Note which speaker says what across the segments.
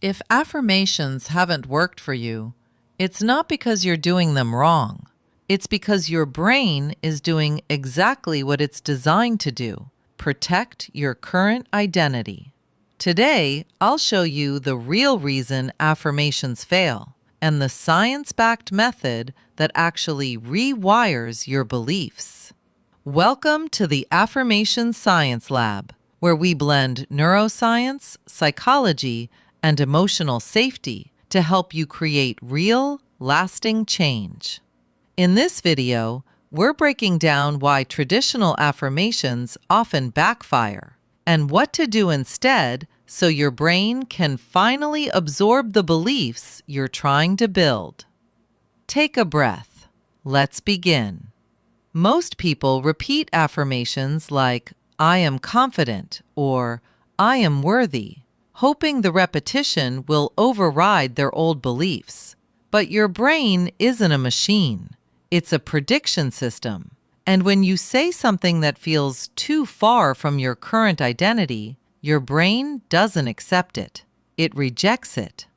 Speaker 1: If affirmations haven't worked for you, it's not because you're doing them wrong. It's because your brain is doing exactly what it's designed to do: protect your current identity. Today, I'll show you the real reason affirmations fail and the science-backed method that actually rewires your beliefs. Welcome to the Affirmation Science Lab, where we blend neuroscience, psychology, and emotional safety to help you create real, lasting change. In this video, we're breaking down why traditional affirmations often backfire and what to do instead so your brain can finally absorb the beliefs you're trying to build. Take a breath. Let's begin. Most people repeat affirmations like, "I am confident," or "I am worthy," hoping the repetition will override their old beliefs. But your brain isn't a machine. It's a prediction system. And when you say something that feels too far from your current identity, your brain doesn't accept it. It rejects it.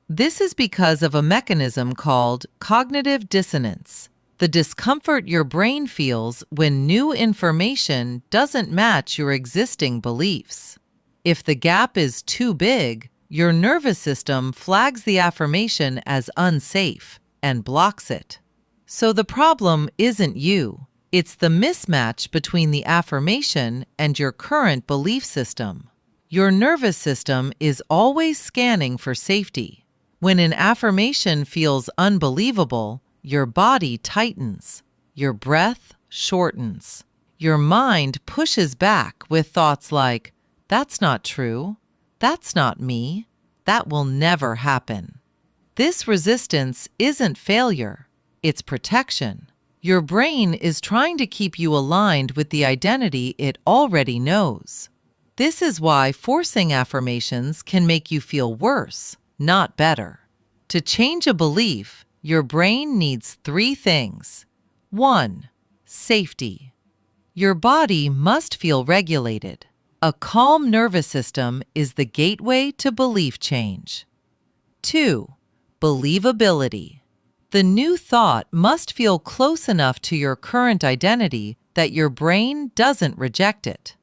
Speaker 1: This is because of a mechanism called cognitive dissonance, the discomfort your brain feels when new information doesn't match your existing beliefs. If the gap is too big, your nervous system flags the affirmation as unsafe and blocks it. So the problem isn't you. It's the mismatch between the affirmation and your current belief system. Your nervous system is always scanning for safety. When an affirmation feels unbelievable, your body tightens, your breath shortens, your mind pushes back with thoughts like, "That's not true. That's not me. That will never happen." This resistance isn't failure. It's protection. Your brain is trying to keep you aligned with the identity it already knows. This is why forcing affirmations can make you feel worse, not better. To change a belief, your brain needs 3 things. 1. Safety. Your body must feel regulated. A calm nervous system is the gateway to belief change. 2. Believability. The new thought must feel close enough to your current identity that your brain doesn't reject it.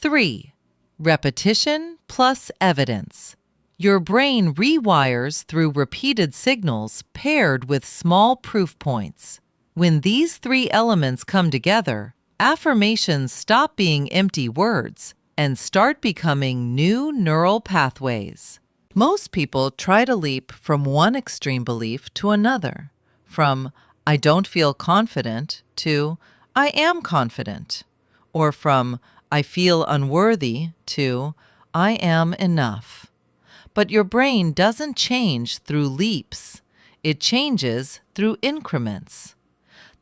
Speaker 1: 3. Repetition plus evidence. Your brain rewires through repeated signals paired with small proof points. When these 3 elements come together, affirmations stop being empty words and start becoming new neural pathways. Most people try to leap from one extreme belief to another, from "I don't feel confident" to "I am confident," or from "I feel unworthy" to "I am enough." But your brain doesn't change through leaps. It changes through increments.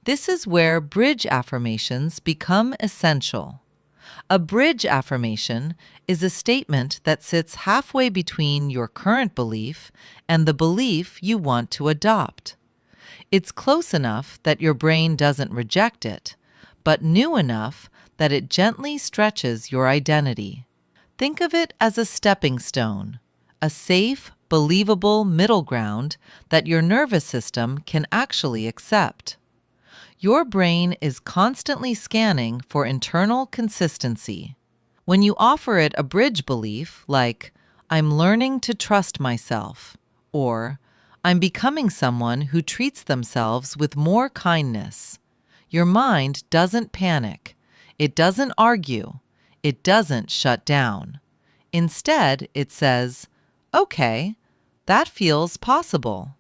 Speaker 1: This is where bridge affirmations become essential. A bridge affirmation is a statement that sits halfway between your current belief and the belief you want to adopt. It's close enough that your brain doesn't reject it, but new enough that it gently stretches your identity. Think of it as a stepping stone, a safe, believable middle ground that your nervous system can actually accept. Your brain is constantly scanning for internal consistency. When you offer it a bridge belief like, "I'm learning to trust myself," or "I'm becoming someone who treats themselves with more kindness," your mind doesn't panic. It doesn't argue. It doesn't shut down. Instead, it says, "Okay, that feels possible."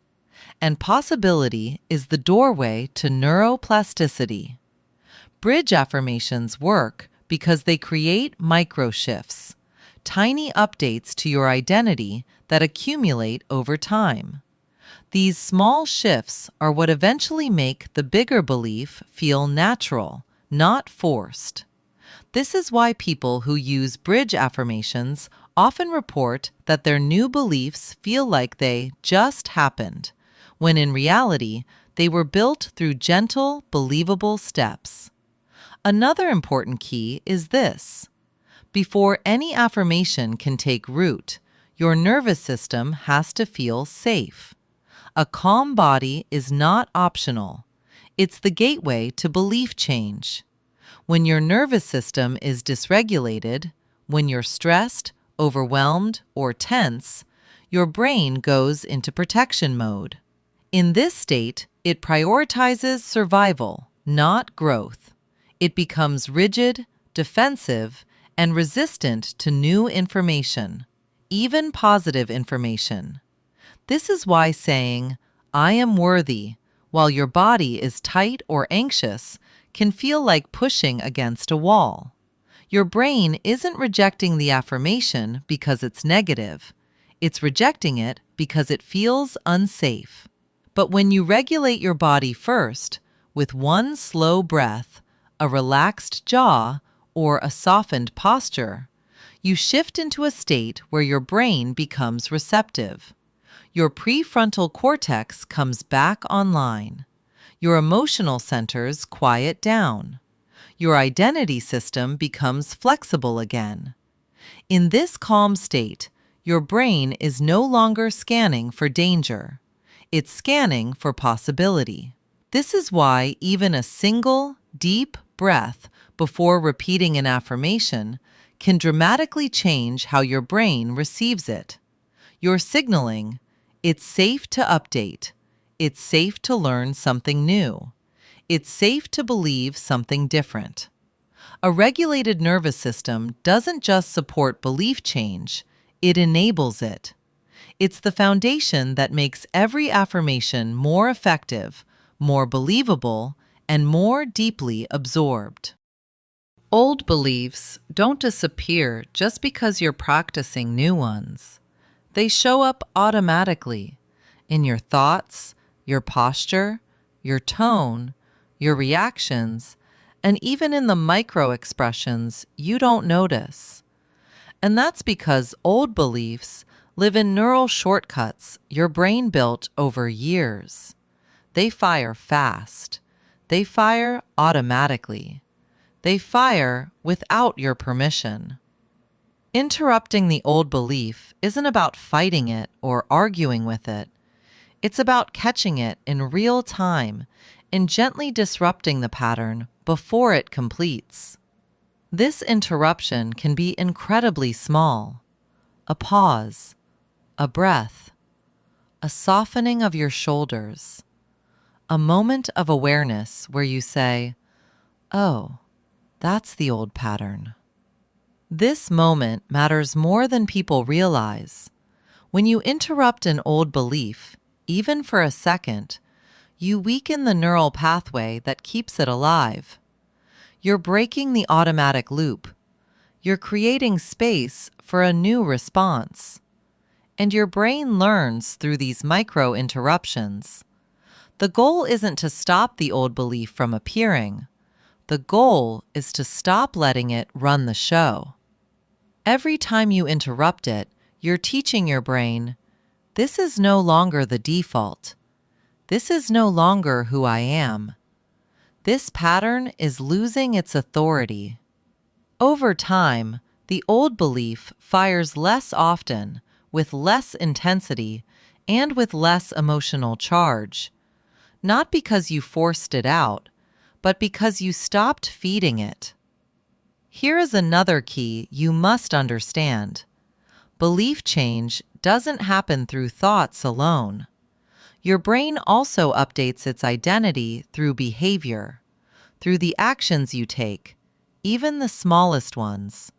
Speaker 1: And possibility is the doorway to neuroplasticity. Bridge affirmations work because they create micro shifts, tiny updates to your identity that accumulate over time. These small shifts are what eventually make the bigger belief feel natural, not forced. This is why people who use bridge affirmations often report that their new beliefs feel like they just happened, when in reality, they were built through gentle, believable steps. Another important key is this: before any affirmation can take root, Your nervous system has to feel safe. A calm body is not optional. It's the gateway to belief change. When your nervous system is dysregulated, when you're stressed, overwhelmed, or tense, your brain goes into protection mode. In this state, it prioritizes survival, not growth. It becomes rigid, defensive, and resistant to new information, even positive information. This is why saying, "I am worthy," while your body is tight or anxious, can feel like pushing against a wall. Your brain isn't rejecting the affirmation because it's negative. It's rejecting it because it feels unsafe. But when you regulate your body first, with one slow breath, a relaxed jaw, or a softened posture, you shift into a state where your brain becomes receptive. Your prefrontal cortex comes back online. Your emotional centers quiet down. Your identity system becomes flexible again. In this calm state, your brain is no longer scanning for danger. It's scanning for possibility. This is why even a single, deep breath before repeating an affirmation can dramatically change how your brain receives it. You're signaling, it's safe to update. It's safe to learn something new. It's safe to believe something different. A regulated nervous system doesn't just support belief change, it enables it. It's the foundation that makes every affirmation more effective, more believable, and more deeply absorbed. Old beliefs don't disappear just because you're practicing new ones. They show up automatically in your thoughts, your posture, your tone, your reactions, and even in the micro expressions you don't notice. And that's because old beliefs live in neural shortcuts your brain built over years. They fire fast. They fire automatically. They fire without your permission. Interrupting the old belief isn't about fighting it or arguing with it. It's about catching it in real time and gently disrupting the pattern before it completes. This interruption can be incredibly small. A pause, a breath, a softening of your shoulders, a moment of awareness where you say, "Oh, that's the old pattern." This moment matters more than people realize. When you interrupt an old belief, even for a second, you weaken the neural pathway that keeps it alive. You're breaking the automatic loop. You're creating space for a new response. And your brain learns through these micro interruptions. The goal isn't to stop the old belief from appearing. The goal is to stop letting it run the show. Every time you interrupt it, you're teaching your brain, this is no longer the default. This is no longer who I am. This pattern is losing its authority. Over time, the old belief fires less often, with less intensity, and with less emotional charge. Not because you forced it out, but because you stopped feeding it. Here is another key you must understand. Belief change doesn't happen through thoughts alone. Your brain also updates its identity through behavior, through the actions you take, even the smallest ones.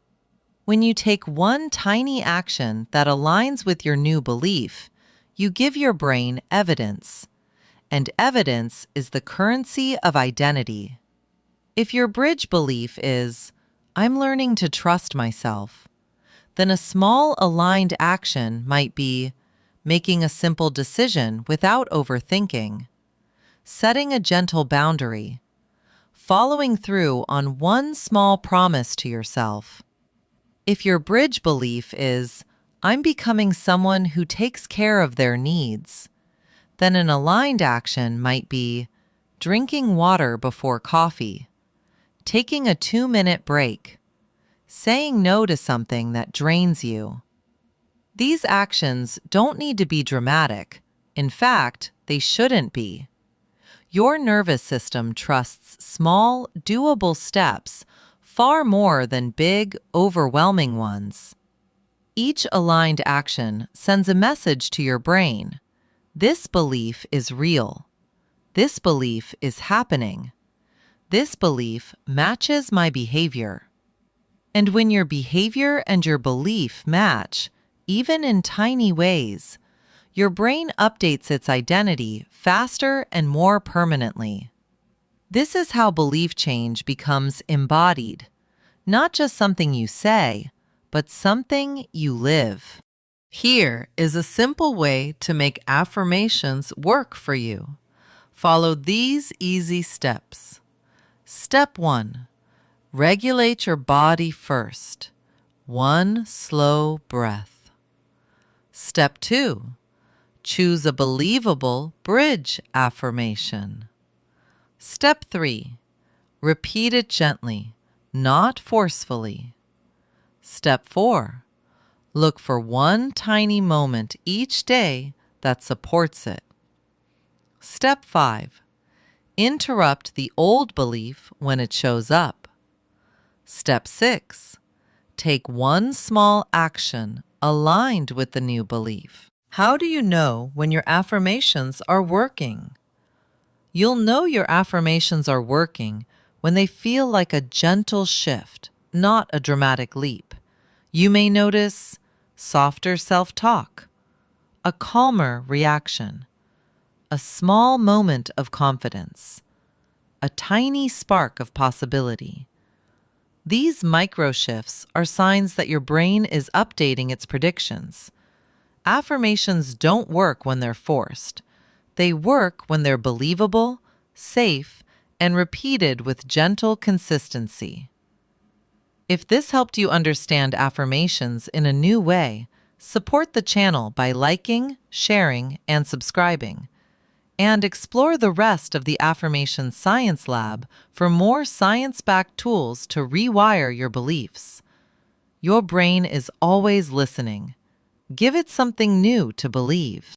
Speaker 1: When you take one tiny action that aligns with your new belief, you give your brain evidence. And evidence is the currency of identity. If your bridge belief is, "I'm learning to trust myself," then a small aligned action might be making a simple decision without overthinking, setting a gentle boundary, following through on one small promise to yourself. If your bridge belief is, "I'm becoming someone who takes care of their needs," then an aligned action might be drinking water before coffee, taking a 2-minute break, saying no to something that drains you. These actions don't need to be dramatic. In fact, they shouldn't be. Your nervous system trusts small, doable steps far more than big, overwhelming ones. Each aligned action sends a message to your brain. This belief is real. This belief is happening. This belief matches my behavior. And when your behavior and your belief match, even in tiny ways, your brain updates its identity faster and more permanently. This is how belief change becomes embodied, not just something you say, but something you live. Here is a simple way to make affirmations work for you. Follow these easy steps. Step 1. Regulate your body first. 1 slow breath. Step 2. Choose a believable bridge affirmation. Step 3. Repeat it gently, not forcefully. Step 4. Look for one tiny moment each day that supports it. Step 5. Interrupt the old belief when it shows up. Step 6. Take one small action aligned with the new belief. How do you know when your affirmations are working? You'll know your affirmations are working when they feel like a gentle shift, not a dramatic leap. You may notice softer self-talk, a calmer reaction, a small moment of confidence, a tiny spark of possibility. These micro shifts are signs that your brain is updating its predictions. Affirmations don't work when they're forced. They work when they're believable, safe, and repeated with gentle consistency. If this helped you understand affirmations in a new way, support the channel by liking, sharing, and subscribing. And explore the rest of the Affirmation Science Lab for more science-backed tools to rewire your beliefs. Your brain is always listening. Give it something new to believe.